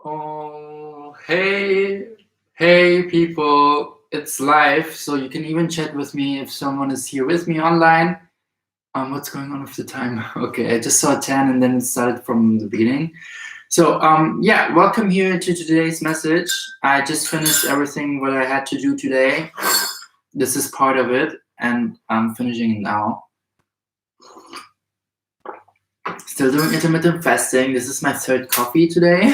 Oh, hey people, it's live, so you can even chat with me if someone is here with me online. What's going on with the time? Okay, I just saw 10 and then it started from the beginning. So, yeah, welcome here to today's message. I just finished everything what I had to do today. This is part of it, and I'm finishing it now. Still doing intermittent fasting. This is my third coffee today.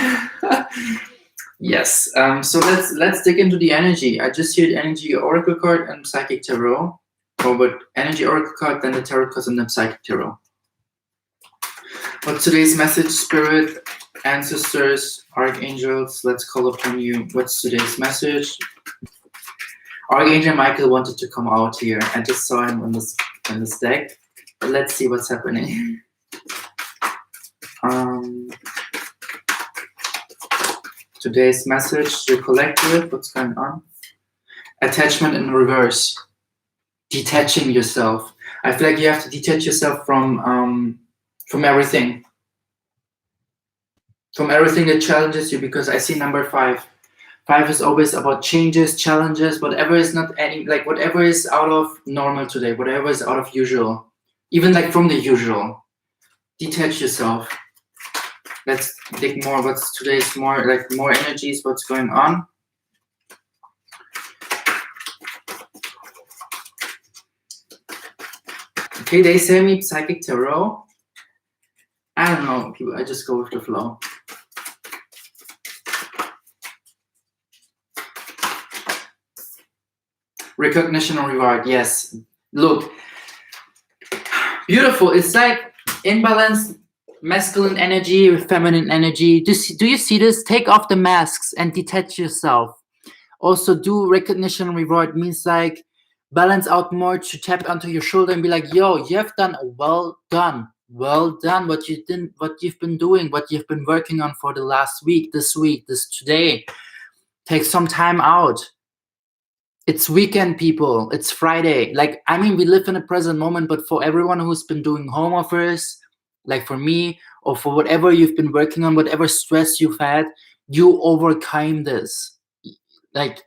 Yes. So let's dig into the energy. I just heard energy oracle card and psychic tarot. Or but energy oracle card, then the tarot card, and then psychic tarot. What's today's message, spirit, ancestors, archangels? Let's call upon you. What's today's message? Archangel Michael wanted to come out here. I just saw him in this deck. But let's see what's happening. Today's message, your collective, what's going on? Attachment in reverse. Detaching yourself. I feel like you have to detach yourself from everything. From everything that challenges you, because I see number 5. 5 is always about changes, challenges, whatever is not any, like whatever is out of normal today, whatever is out of usual. Even like from the usual. Detach yourself. Let's dig more. What's today's more energies? What's going on? Okay, they say me psychic tarot. I don't know, people. I just go with the flow. Recognition and reward. Yes. Look, beautiful. It's like imbalanced. Masculine energy with feminine energy. Do you see this? Take off the masks and detach yourself. Also, do recognition and reward means like balance out more, to tap onto your shoulder and be like, yo, you have done well done what you've been doing, what you've been working on for the last week, this today. Take some time out. It's weekend, people. It's Friday. Like, I mean, we live in a present moment, but for everyone who's been doing home office, like for me, or for whatever you've been working on, whatever stress you've had, you overcame this. Like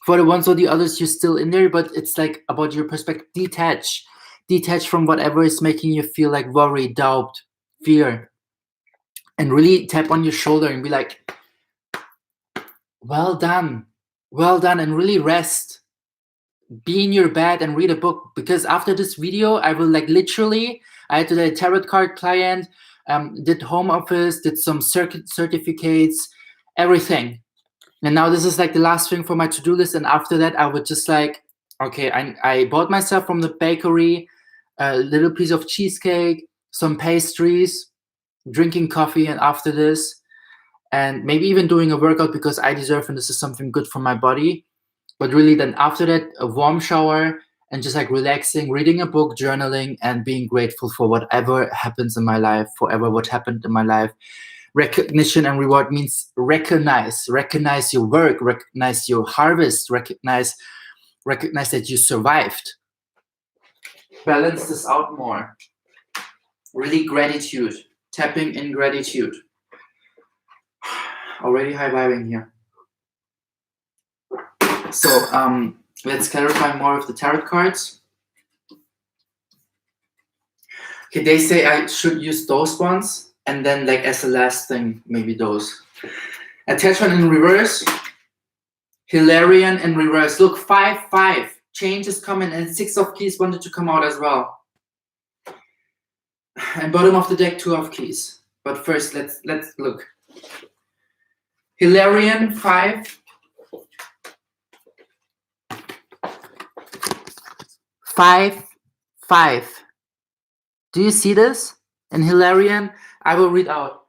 for the ones or the others, you're still in there, but it's like about your perspective. Detach from whatever is making you feel like worry, doubt, fear, and really tap on your shoulder and be like, well done, and really rest. Be in your bed and read a book, because after this video, I will like literally, I had a tarot card client, did home office, did some certificates, everything. And now this is like the last thing for my to-do list. And after that, I would just like, okay, I bought myself from the bakery a little piece of cheesecake, some pastries, drinking coffee, and after this, and maybe even doing a workout because I deserve, and this is something good for my body. But really then after that, a warm shower and just like relaxing, reading a book, journaling, and being grateful for whatever happens in my life, what happened in my life. Recognition and reward means recognize your work, recognize your harvest, recognize that you survived. Balance this out more. Really gratitude, tapping in gratitude. Already high vibing here. So let's clarify more of the tarot cards. Okay, they say I should use those ones, and then like as the last thing, maybe those. Attachment in reverse. Hilarion in reverse. Look, 5-5. Change is coming, and 6 of keys wanted to come out as well. And bottom of the deck, 2 of keys. But first, let's look. Hilarion, 5. 5-5. Do you see this? And Hilarion, I will read out.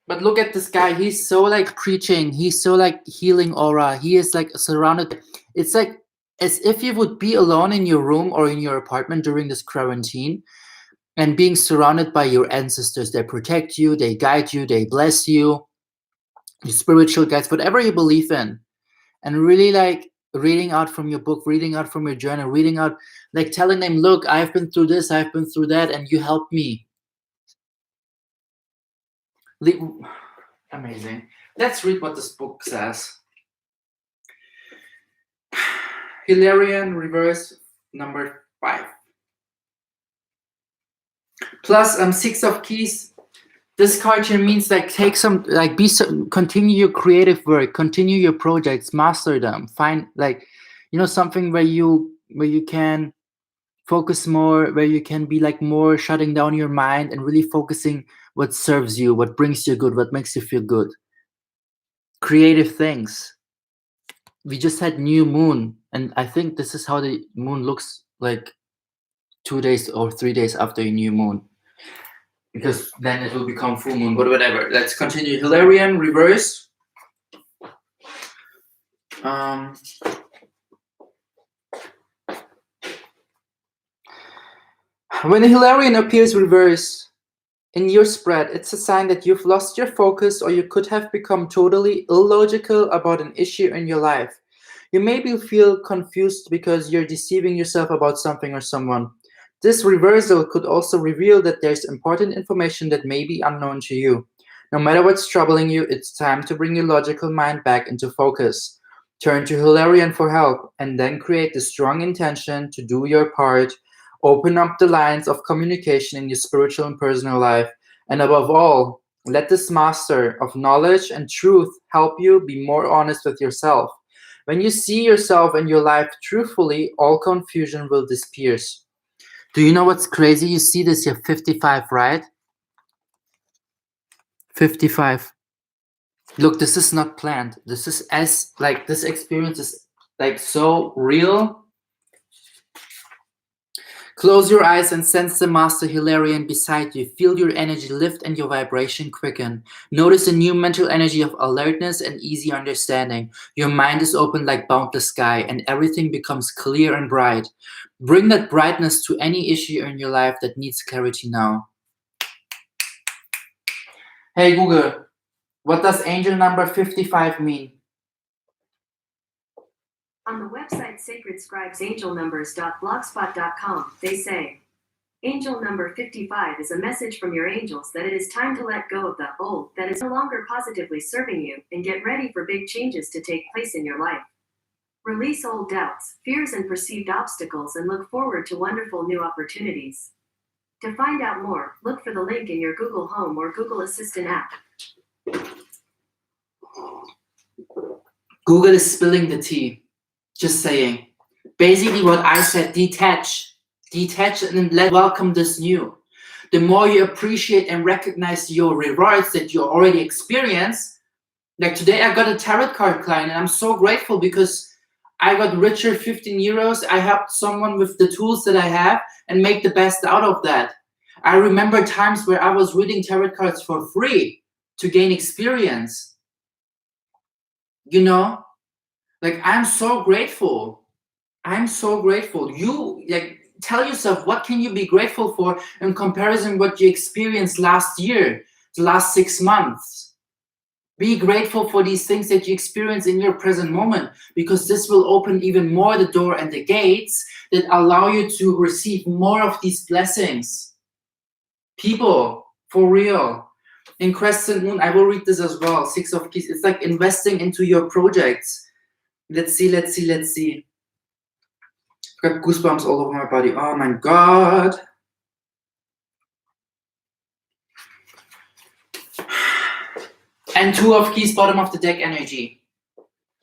But look at this guy. He's so like preaching. He's so like healing aura. He is like surrounded. It's like as if you would be alone in your room or in your apartment during this quarantine and being surrounded by your ancestors. They protect you. They guide you. They bless you. Your spiritual guides, whatever you believe in. And really like reading out from your book, reading out from your journal, reading out, like telling them, look, I've been through this, I've been through that, and you helped me. Amazing. Let's read what this book says. Hilarion reverse number 5. Plus 6 of keys. This card here means like take some, like continue your creative work, continue your projects, master them, find like, something where you can focus more, where you can be like more shutting down your mind and really focusing what serves you, what brings you good, what makes you feel good. Creative things. We just had new moon, and I think this is how the moon looks like 2 days or 3 days after a new moon, because then it will become full moon, but whatever. Let's continue. Hilarion reverse. When a Hilarion appears reverse in your spread, it's a sign that you've lost your focus, or you could have become totally illogical about an issue in your life. You maybe feel confused because you're deceiving yourself about something or someone. This reversal could also reveal that there's important information that may be unknown to you. No matter what's troubling you, it's time to bring your logical mind back into focus. Turn to Hilarion for help, and then create the strong intention to do your part. Open up the lines of communication in your spiritual and personal life. And above all, let this master of knowledge and truth help you be more honest with yourself. When you see yourself and your life truthfully, all confusion will disappear. Do you know what's crazy? You see this here, 55, right? 55. Look, this is not planned. This is this experience is like so real. Close your eyes and sense the Master Hilarion beside you. Feel your energy lift and your vibration quicken. Notice a new mental energy of alertness and easy understanding. Your mind is open like boundless sky, and everything becomes clear and bright. Bring that brightness to any issue in your life that needs clarity now. Hey Google, what does angel number 55 mean? On the website Sacred Scribes angelnumbers.blogspot.com, they say, Angel number 55 is a message from your angels that it is time to let go of the old that is no longer positively serving you and get ready for big changes to take place in your life. Release old doubts, fears, and perceived obstacles and look forward to wonderful new opportunities. To find out more, look for the link in your Google Home or Google Assistant app. Google is spilling the tea. Just saying. Basically what I said, detach and let welcome this new. The more you appreciate and recognize your rewards that you already experience, like today I got a tarot card client and I'm so grateful because I got richer 15 euros. I helped someone with the tools that I have and make the best out of that. I remember times where I was reading tarot cards for free to gain experience. Like, I'm so grateful. You tell yourself, what can you be grateful for in comparison what you experienced last year, the last 6 months? Be grateful for these things that you experience in your present moment, because this will open even more the door and the gates that allow you to receive more of these blessings. People, for real. In Crescent Moon, I will read this as well, 6 of Keys. It's like investing into your projects. Let's see. I've got goosebumps all over my body. Oh my God. And 2 of Keys, bottom of the deck energy.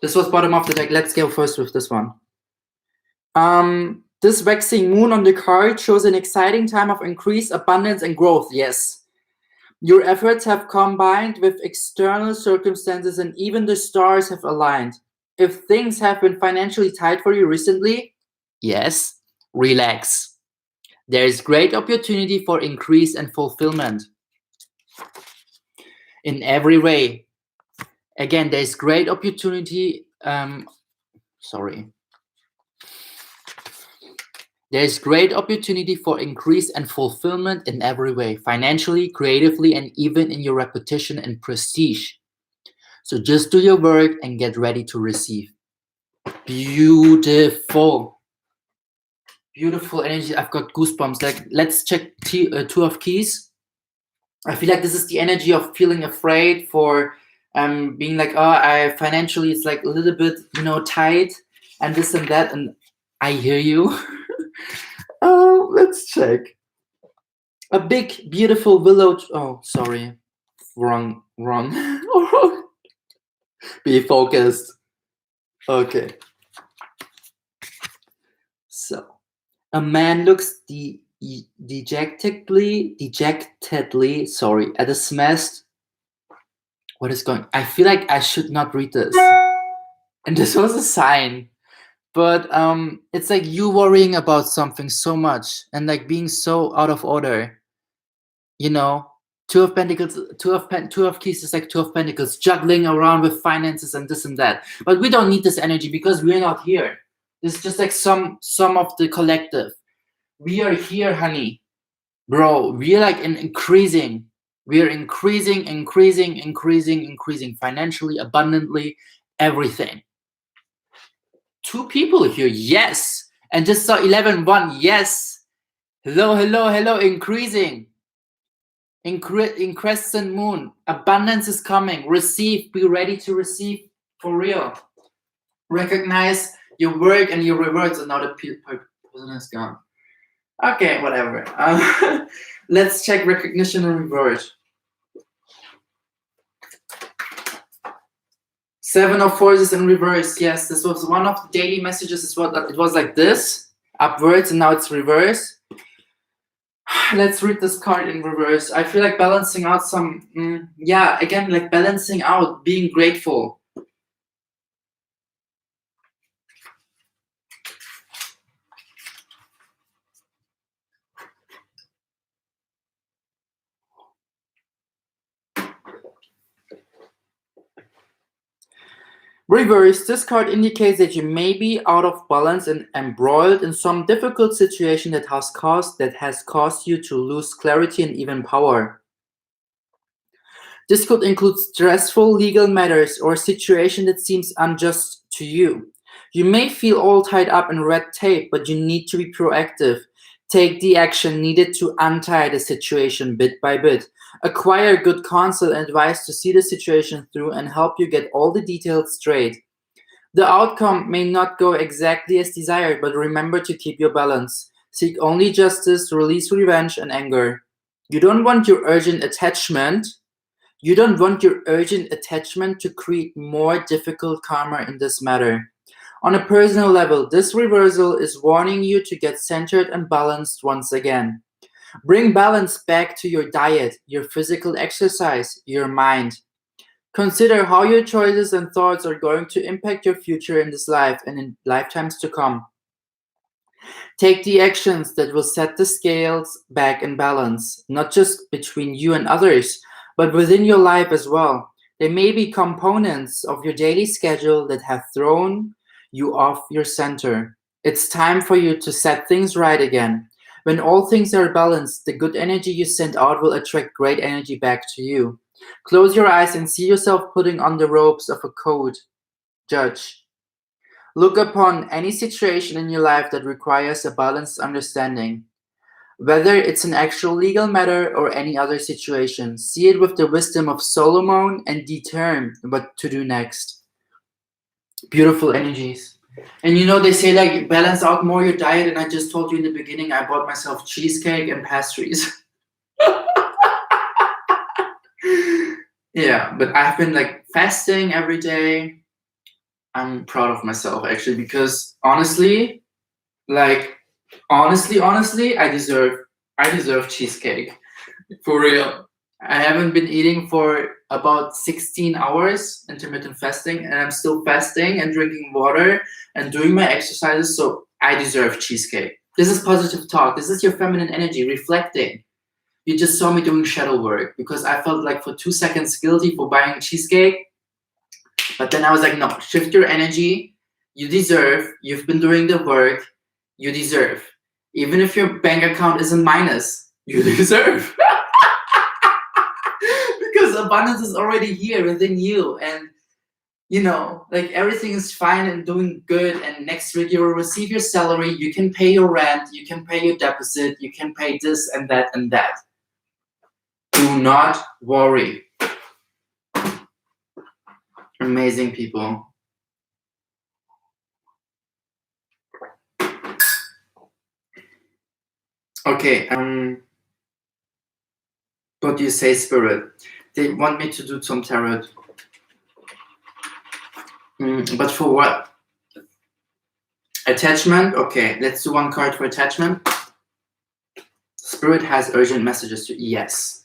This was bottom of the deck. Let's go first with this one. This waxing moon on the card shows an exciting time of increased abundance and growth. Yes. Your efforts have combined with external circumstances, and even the stars have aligned. If things have been financially tight for you recently, yes, relax. There is great opportunity for increase and fulfillment. In every way. Again, there's great opportunity. There's great opportunity for increase and fulfillment in every way, financially, creatively, and even in your reputation and prestige. So just do your work and get ready to receive. Beautiful. Beautiful energy. I've got goosebumps. Like, let's check 2 of Keys. I feel like this is the energy of feeling afraid, for being like, oh, I financially it's like a little bit, tight and this and that. And I hear you. Let's check. A big, beautiful willow. Oh, sorry. Wrong. Be focused. Okay. So, a man looks dejectedly, at a smashed. What is going? I feel like I should not read this. And this was a sign. But it's like you worrying about something so much and like being so out of order. Two of Pentacles, two of Keys is like Two of Pentacles, juggling around with finances and this and that. But we don't need this energy because we're not here. This is just like some of the collective. We are here, honey, bro. We're like increasing. We're increasing financially, abundantly, everything. Two people here, yes. And just saw 11-1, yes. Hello, increasing. In crescent moon, abundance is coming. Receive, be ready to receive for real. Recognize your work and your rewards, and now the person is gone. Okay, whatever. Let's check recognition and reward. 7 of Forces in reverse. Yes, this was one of the daily messages as well. It was like this, upwards, and now it's reverse. Let's read this card in reverse. I feel like balancing out some, again, like balancing out, being grateful. Reverse, this card indicates that you may be out of balance and embroiled in some difficult situation that has caused you to lose clarity and even power. This could include stressful legal matters or a situation that seems unjust to you. You may feel all tied up in red tape, but you need to be proactive. Take the action needed to untie the situation bit by bit. Acquire good counsel and advice to see the situation through and help you get all the details straight. The outcome may not go exactly as desired, but remember to keep your balance. Seek only justice, release revenge and anger. You don't want your urgent attachment to create more difficult karma in this matter. On a personal level, this reversal is warning you to get centered and balanced once again. Bring balance back to your diet, your physical exercise, your mind. Consider how your choices and thoughts are going to impact your future in this life and in lifetimes to come. Take the actions that will set the scales back in balance, not just between you and others, but within your life as well. There may be components of your daily schedule that have thrown you off your center. It's time for you to set things right again. When all things are balanced, the good energy you send out will attract great energy back to you. Close your eyes and see yourself putting on the robes of a court judge. Look upon any situation in your life that requires a balanced understanding. Whether it's an actual legal matter or any other situation, see it with the wisdom of Solomon and determine what to do next. Beautiful energies. And they say like balance out more your diet, and I just told you in the beginning I bought myself cheesecake and pastries. Yeah, but I've been like fasting every day. I'm proud of myself actually, because honestly, I deserve cheesecake. For real. I haven't been eating for about 16 hours, intermittent fasting, and I'm still fasting and drinking water and doing my exercises, so I deserve cheesecake. This is positive talk. This is your feminine energy reflecting. You just saw me doing shadow work because I felt like for 2 seconds guilty for buying cheesecake, but then I was like, no, shift your energy. You deserve. You've been doing the work. You deserve. Even if your bank account is in minus, you deserve. Because abundance is already here within you. And, like everything is fine and doing good. And next week you will receive your salary. You can pay your rent. You can pay your deposit. You can pay this and that and that. Do not worry. Amazing people. Okay, what do you say, Spirit? They want me to do some tarot. But for what? Attachment? Okay, let's do one card for attachment. Spirit has urgent messages to yes.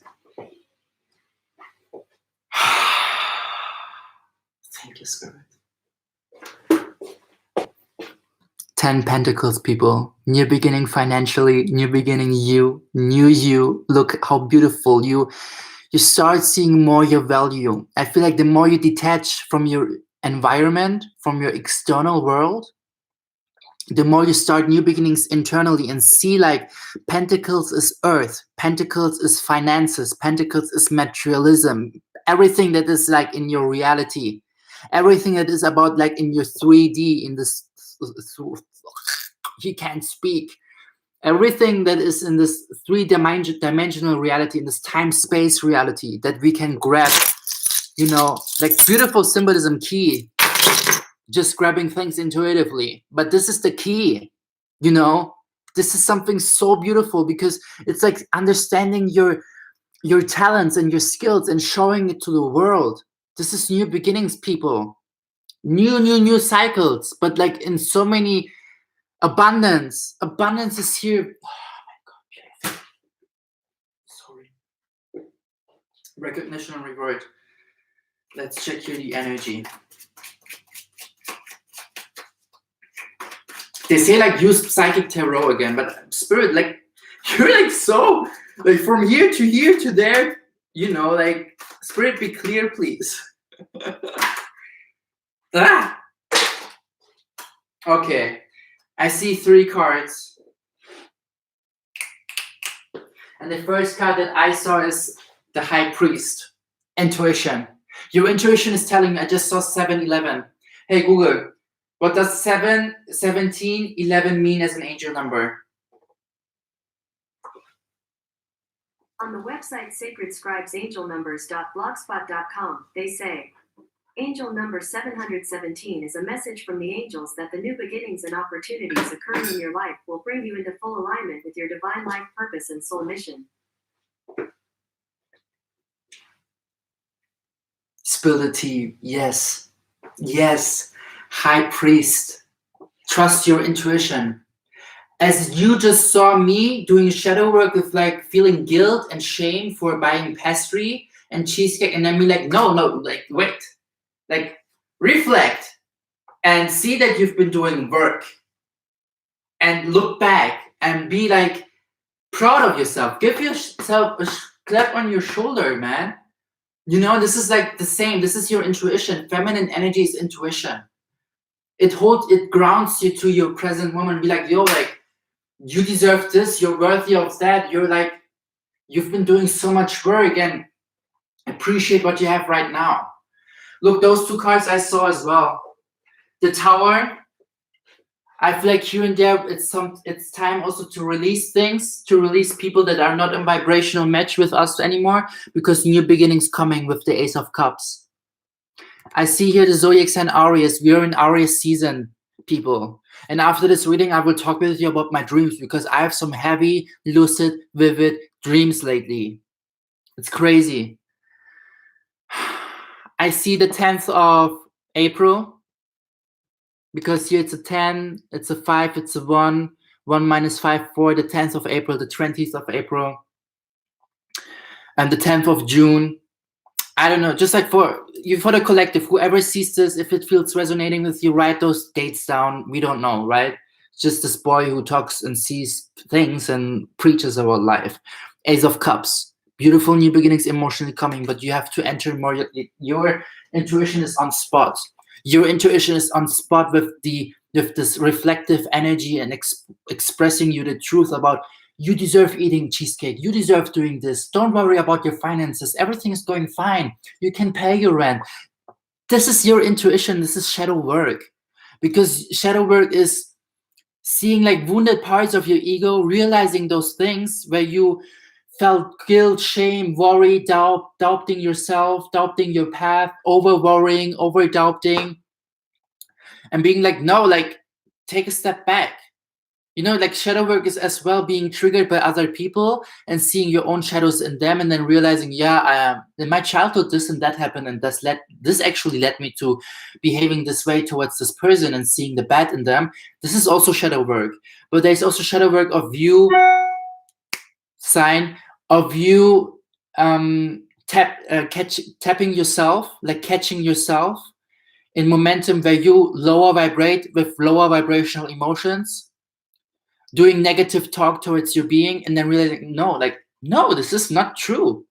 Thank you, Spirit. 10 Pentacles, people. New beginning financially, new beginning new you. Look how beautiful you start seeing more your value. I feel like the more you detach from your environment, from your external world, the more you start new beginnings internally and see like Pentacles is earth, Pentacles is finances, Pentacles is materialism, everything that is like in your reality, everything that is about like in your 3D, in this, he can't speak, everything that is in this three-dimensional reality, in this time-space reality that we can grab, you know, like beautiful symbolism key, just grabbing things intuitively. But this is the key, you know, this is something so beautiful because it's like understanding your talents and your skills and showing it to the world. This is new beginnings, people. New cycles, but like in so many abundance is here. Oh my God, sorry. Recognition and reward. Let's check here the energy. They say like use psychic tarot again, but Spirit, like you're like so like from here to there, you know, like Spirit, be clear, please. Ah. Okay, I see 3 cards, and the first card that I saw is the High Priest. Intuition. Your intuition is telling me. I just saw 7-11. Hey Google, what does 7, 17, 11 mean as an angel number? On the website sacredscribesangelnumbers.blogspot.com, they say, Angel number 717 is a message from the angels that the new beginnings and opportunities occurring in your life will bring you into full alignment with your divine life purpose and soul mission. Spill the tea. Yes. Yes. High Priest. Trust your intuition. As you just saw me doing shadow work with like feeling guilt and shame for buying pastry and cheesecake, and then be like, no, like wait. Like reflect and see that you've been doing work and look back and be like proud of yourself. Give yourself a clap on your shoulder, man. You know, this is like the same. This is your intuition. Feminine energy is intuition. It grounds you to your present moment. Be like, yo, like you deserve this. You're worthy of that. You're like, you've been doing so much work and appreciate what you have right now. Look, those 2 cards I saw as well. The Tower. I feel like here and there, it's time also to release things, to release people that are not in vibrational match with us anymore, because new beginnings coming with the Ace of Cups. I see here the zodiac sign Aries. We are in Aries season, people. And after this reading, I will talk with you about my dreams, because I have some heavy, lucid, vivid dreams lately. It's crazy. I see the 10th of April, because here it's a 10, it's a 5, it's a 1, 1 minus 5, 4, the 10th of April, the 20th of April, and the 10th of June. I don't know, just like for the collective, whoever sees this, if it feels resonating with you, write those dates down. We don't know, right? It's just this boy who talks and sees things and preaches about life. Ace of Cups. Beautiful new beginnings emotionally coming, but you have to enter more. Your intuition is on spot. Your intuition is on spot with this reflective energy and expressing you the truth about you deserve eating cheesecake. You deserve doing this. Don't worry about your finances. Everything is going fine. You can pay your rent. This is your intuition. This is shadow work, because shadow work is seeing like wounded parts of your ego, realizing those things where you felt guilt, shame, worry, doubting yourself, doubting your path, over worrying, over doubting, and being like, no, like, take a step back. Like shadow work is as well being triggered by other people and seeing your own shadows in them, and then realizing, yeah, in my childhood this and that happened, and this actually led me to behaving this way towards this person, and seeing the bad in them. This is also shadow work. But there's also shadow work of you tapping yourself, like catching yourself in momentum where you lower vibrate with lower vibrational emotions, doing negative talk towards your being, and then realizing, no, this is not true.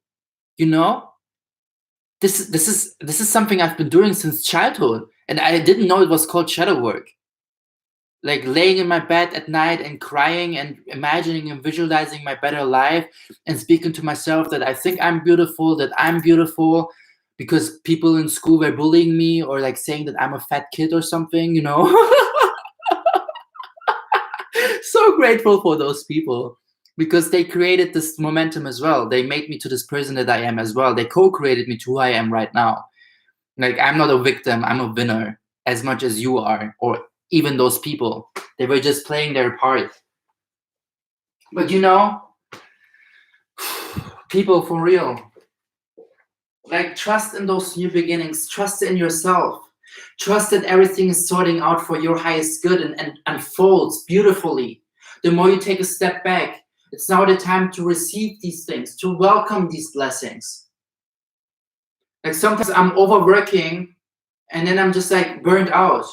This is something I've been doing since childhood, and I didn't know it was called shadow work. Like laying in my bed at night and crying and imagining and visualizing my better life, and speaking to myself that I think I'm beautiful, because people in school were bullying me, or like saying that I'm a fat kid or something. So grateful for those people, because they created this momentum as well. They made me to this person that I am as well. They co-created me to who I am right now. Like, I'm not a victim, I'm a winner, as much as you are, or even those people. They were just playing their part. But people, for real, like, trust in those new beginnings, trust in yourself, trust that everything is sorting out for your highest good and unfolds beautifully. The more you take a step back, it's now the time to receive these things, to welcome these blessings. Like, sometimes I'm overworking, and then I'm just like burned out,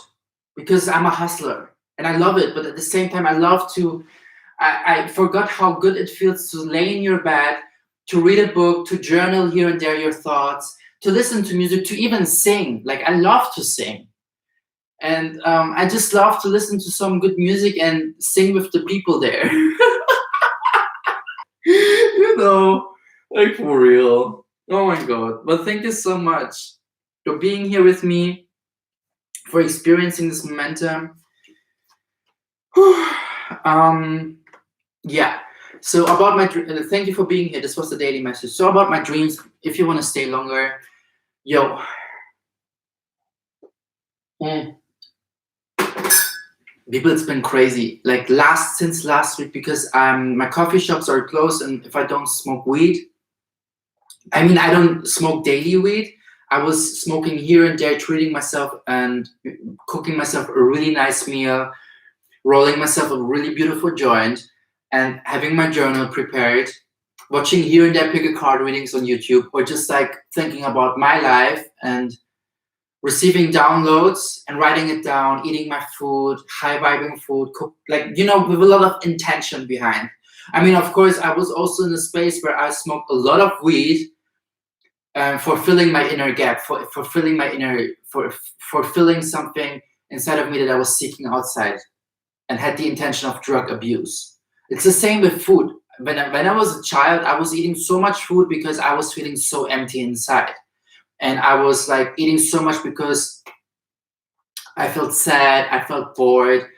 because I'm a hustler and I love it. But at the same time, I forgot how good it feels to lay in your bed, to read a book, to journal here and there your thoughts, to listen to music, to even sing. Like, I love to sing. And I just love to listen to some good music and sing with the people there. Like, for real. Oh my God. But thank you so much for being here with me, for experiencing this momentum. Yeah. So about my thank you for being here. This was the daily message. So about my dreams, if you want to stay longer, people, it's been crazy. Like, since last week, because my coffee shops are closed, and if I don't smoke weed, I don't smoke daily weed. I was smoking here and there, treating myself and cooking myself a really nice meal, rolling myself a really beautiful joint, and having my journal prepared, watching here and there pick a card readings on YouTube, or just like thinking about my life and receiving downloads and writing it down, eating my food, high vibing food, with a lot of intention behind. Of course, I was also in a space where I smoked a lot of weed, for filling my inner gap, for filling something inside of me that I was seeking outside, and had the intention of drug abuse. It's the same with food. When I was a child, I was eating so much food because I was feeling so empty inside. And I was like eating so much because I felt sad, I felt bored.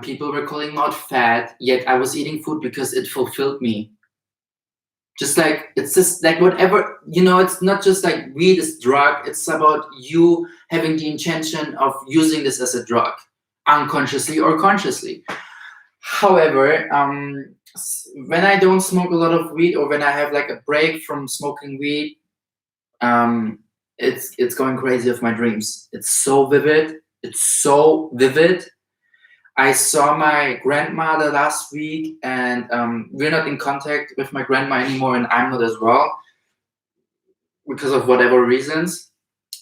People were calling me out fat, yet I was eating food because it fulfilled me. Just like, it's just like whatever, it's not just like weed is drug. It's about you having the intention of using this as a drug, unconsciously or consciously. However, when I don't smoke a lot of weed, or when I have like a break from smoking weed, it's going crazy with my dreams. It's so vivid. I saw my grandmother last week, and we're not in contact with my grandma anymore, and I'm not as well, because of whatever reasons.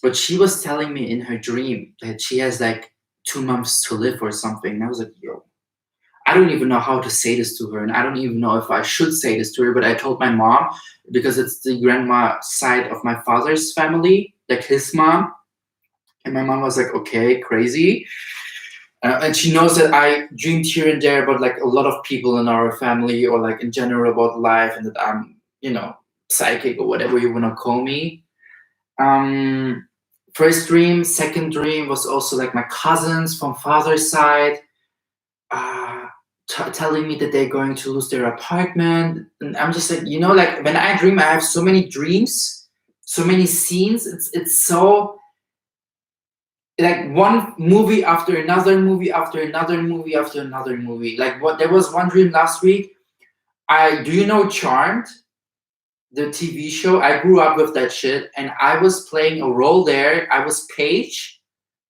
But she was telling me in her dream that she has like 2 months to live or something. And I was like, I don't even know how to say this to her, and I don't even know if I should say this to her. But I told my mom, because it's the grandma side of my father's family, like his mom. And my mom was like, okay, crazy. And she knows that I dreamed here and there about like a lot of people in our family, or like in general about life, and that I'm, psychic, or whatever you want to call me. First dream, second dream was also like my cousins from father's side. telling me that they're going to lose their apartment. And I'm just like, like when I dream, I have so many dreams, so many scenes. It's so like one movie after another movie after another movie after another movie. Like what, there was one dream last week. Do you know Charmed, the TV show? I grew up with that shit, and I was playing a role there. I was Paige,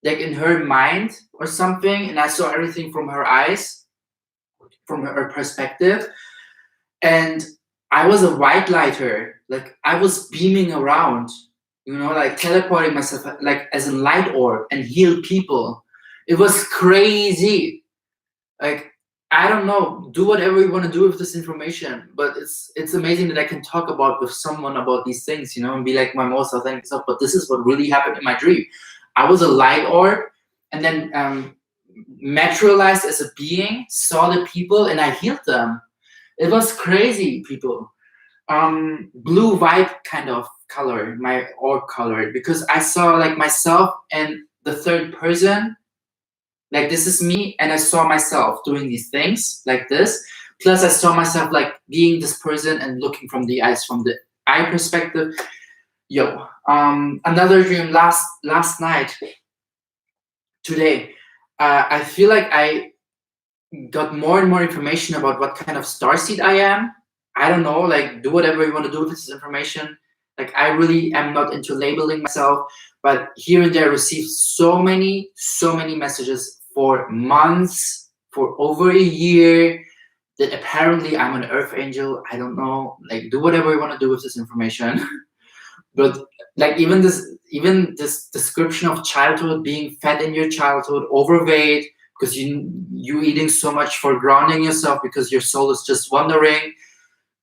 like in her mind or something, and I saw everything from her eyes, from her perspective. And I was a white lighter. Like I was beaming around, like teleporting myself, like as a light orb, and heal people. It was crazy. Like, I don't know, do whatever you want to do with this information, but it's amazing that I can talk with someone about these things, and be like my most authentic self. But this is what really happened in my dream. I was a light orb, and then materialized as a being, saw the people, and I healed them. It was crazy, people. Blue white kind of color, my orb color, because I saw like myself and the third person. Like this is me, and I saw myself doing these things like this. Plus I saw myself like being this person and looking from the eyes, from the eye perspective. Another dream last night, today. I feel like I got more and more information about what kind of starseed I am. I don't know, like do whatever you want to do with this information. Like I really am not into labeling myself, but here and there I received so many messages for months, for over a year, that apparently I'm an earth angel. I don't know, like do whatever you want to do with this information. But like even this description of childhood, being fat in your childhood, overweight, because you eating so much for grounding yourself because your soul is just wandering.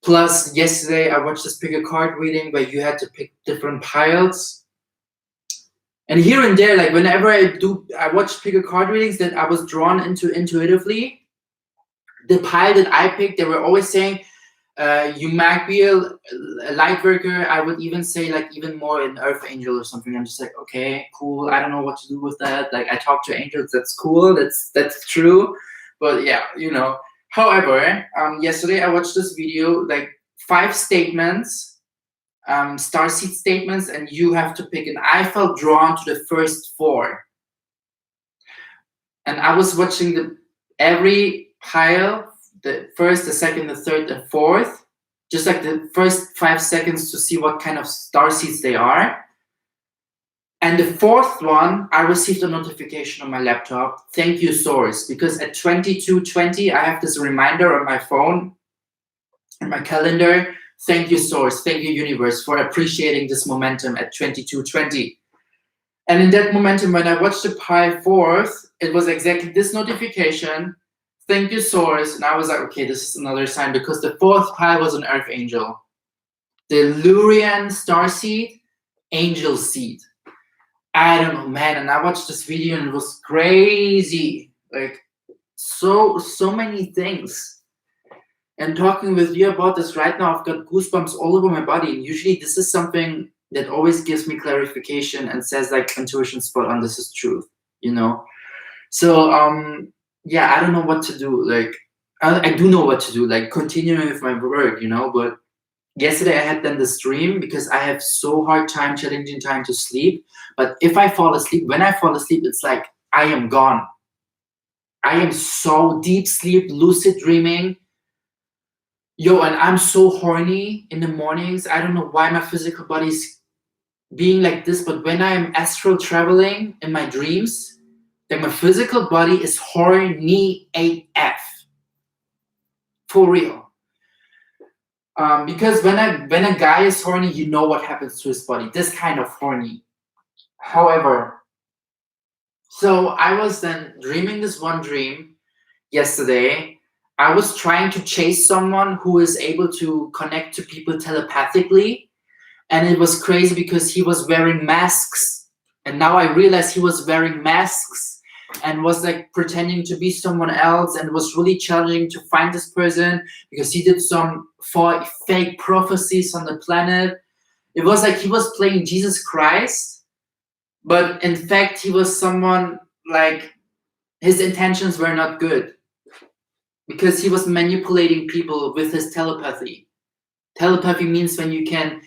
Plus yesterday I watched this pick a card reading where you had to pick different piles. And here and there, like whenever I watch pick a card readings that I was drawn into intuitively, the pile that I picked, they were always saying, you might be a light worker. I would even say like even more an earth angel or something. I'm just like, okay, cool. I don't know what to do with that. Like I talk to angels. That's cool. That's true. But yeah, However, yesterday I watched this video, like 5 statements, starseed statements, and you have to pick. And I felt drawn to the first 4. And I was watching every pile, the first, the second, the third, and fourth, just like the first 5 seconds to see what kind of starseeds they are. And the 4th one, I received a notification on my laptop. Thank you, source, because at 22:20, I have this reminder on my phone, in my calendar. Thank you, source. Thank you, universe, for appreciating this momentum at 22:20. And in that momentum, when I watched the pile 4th, it was exactly this notification. Thank you, source. And I was like, okay, this is another sign, because the 4th pile was an earth angel. The Lurian starseed, angel seed. I don't know, man. And I watched this video and it was crazy. Like so many things. And talking with you about this right now, I've got goosebumps all over my body. And usually this is something that always gives me clarification and says like, intuition spot on, this is truth, So yeah, I don't know what to do. Like I do know what to do, like continuing with my work, but yesterday I had then this dream, because I have so challenging time to sleep. But if I fall asleep, when I fall asleep, it's like I am gone. I am so deep sleep, lucid dreaming. And I'm so horny in the mornings. I don't know why my physical body's being like this, but when I'm astral traveling in my dreams, like my physical body is horny AF. For real. Because when a guy is horny, you know what happens to his body. This kind of horny. However, so I was then dreaming this one dream yesterday. I was trying to chase someone who is able to connect to people telepathically. And it was crazy because he was wearing masks. And now I realize he was wearing masks and was like pretending to be someone else, and it was really challenging to find this person because he did some fake prophecies on the planet. It was like he was playing Jesus Christ, but in fact he was someone like his intentions were not good. because he was manipulating people with his telepathy. Telepathy means when you can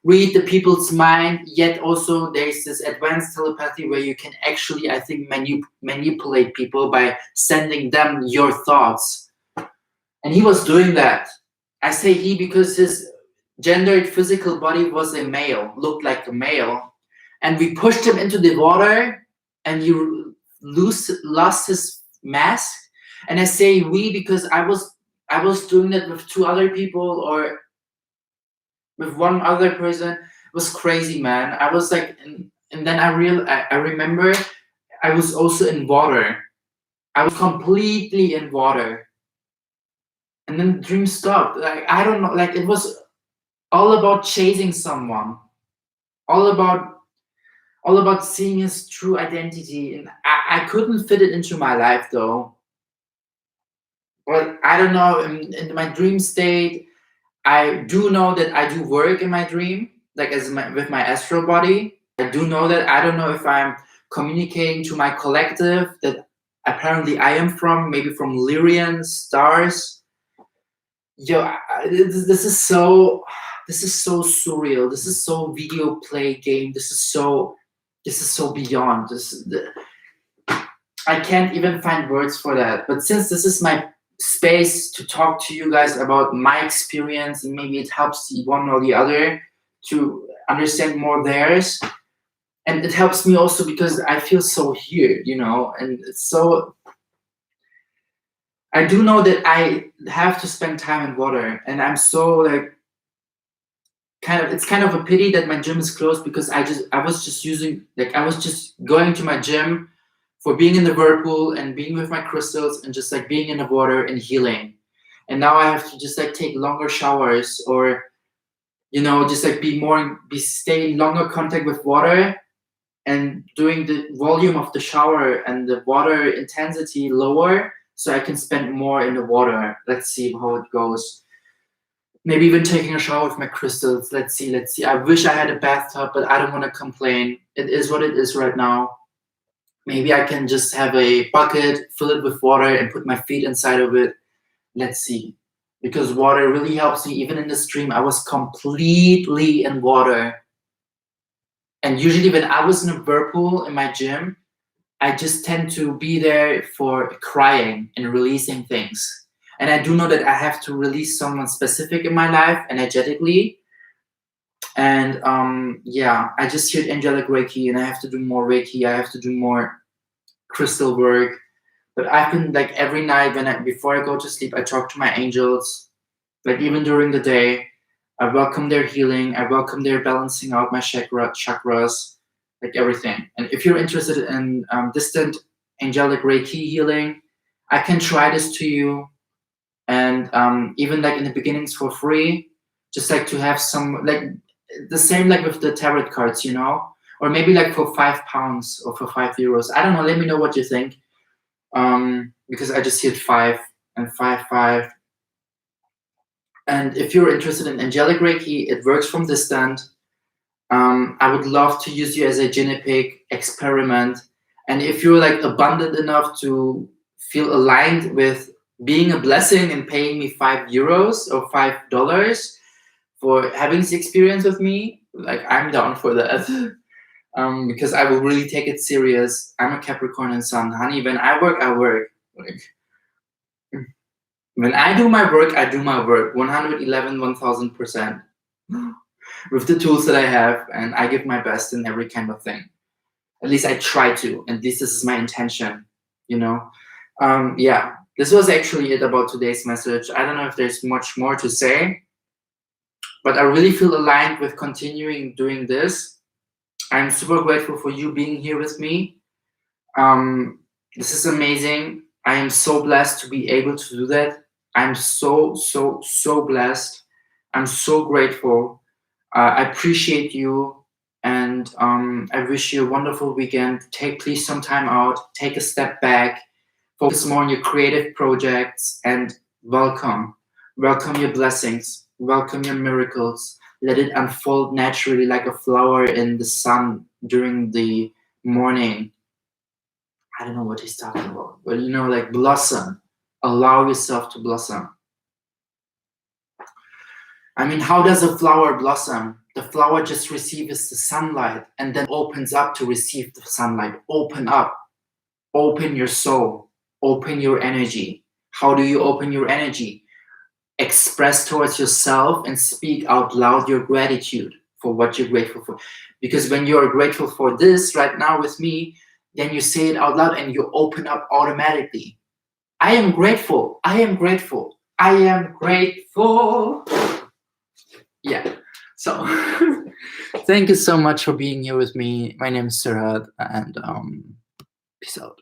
read the people's mind, yet also there's this advanced telepathy where you can actually, I think, manipulate people by sending them your thoughts. And he was doing that. I say he because his gendered physical body was a male, looked like a male. And we pushed him into the water and he lost his mask. And I say we because I was doing that with 2 other people or with 1 other person. It was crazy, man. I was like, and then I remember I was also in water. I was completely in water. And then the dream stopped. Like, I don't know, like it was all about chasing someone. All about seeing his true identity. And I couldn't fit it into my life though. But I don't know, in my dream state, I do know that I do work in my dream, like with my astral body. I do know that. I don't know if I'm communicating to my collective that apparently I am from, maybe from Lyrian stars. Yo, this is so surreal. This is so video play game. This is so beyond. I can't even find words for that. But since this is my space to talk to you guys about my experience, and maybe it helps one or the other to understand more theirs, and it helps me also because I feel so here, and it's so. I do know that I have to spend time in water, and I'm so like. It's kind of a pity that my gym is closed because I was just going to my gym for being in the whirlpool and being with my crystals and just like being in the water and healing. And now I have to just like take longer showers or, just like stay in longer contact with water and doing the volume of the shower and the water intensity lower so I can spend more in the water. Let's see how it goes. Maybe even taking a shower with my crystals. Let's see. I wish I had a bathtub, but I don't want to complain. It is what it is right now. Maybe I can just have a bucket, fill it with water, and put my feet inside of it. Let's see. Because water really helps me. Even in the stream, I was completely in water. And usually when I was in a whirlpool in my gym, I just tend to be there for crying and releasing things. And I do know that I have to release someone specific in my life energetically. And I just heard angelic Reiki, and I have to do more Reiki. I have to do more crystal work. But I've been like every night before I go to sleep, I talk to my angels. Like even during the day, I welcome their healing. I welcome their balancing out my chakras, like everything. And if you're interested in distant angelic Reiki healing, I can try this to you. And even like in the beginnings for free, just like to have some like the same like with the tarot cards, or maybe like for £5 or for €5. I don't know. Let me know what you think. Because I just hit 5 and 5. And if you're interested in angelic Reiki, it works from distant. I would love to use you as a guinea pig experiment. And if you're like abundant enough to feel aligned with being a blessing and paying me €5 or $5 for having this experience with me, like I'm down for that. Because I will really take it serious. I'm a Capricorn and Sun, honey. When I work, I work. Like, when I do my work, I do my work 111, 1000% with the tools that I have, and I give my best in every kind of thing. At least I try to, and this is my intention, This was actually it about today's message. I don't know if there's much more to say, but I really feel aligned with continuing doing this. I'm super grateful for you being here with me. This is amazing. I am so blessed to be able to do that. I'm so blessed. I'm so grateful. I appreciate you, and I wish you a wonderful weekend. Please some time out. Take a step back. Focus more on your creative projects, and welcome your blessings. Welcome your miracles. Let it unfold naturally like a flower in the sun during the morning. I don't know what he's talking about, but like blossom. Allow yourself to blossom. I mean, how does a flower blossom? The flower just receives the sunlight and then opens up to receive the sunlight. Open up. Open your soul. Open your energy. How do you open your energy? Express towards yourself and speak out loud your gratitude for what you're grateful for. Because when you're grateful for this right now with me, then you say it out loud and you open up automatically. I am grateful. I am grateful. I am grateful. Yeah. So thank you so much for being here with me. My name is Serhat, and peace out.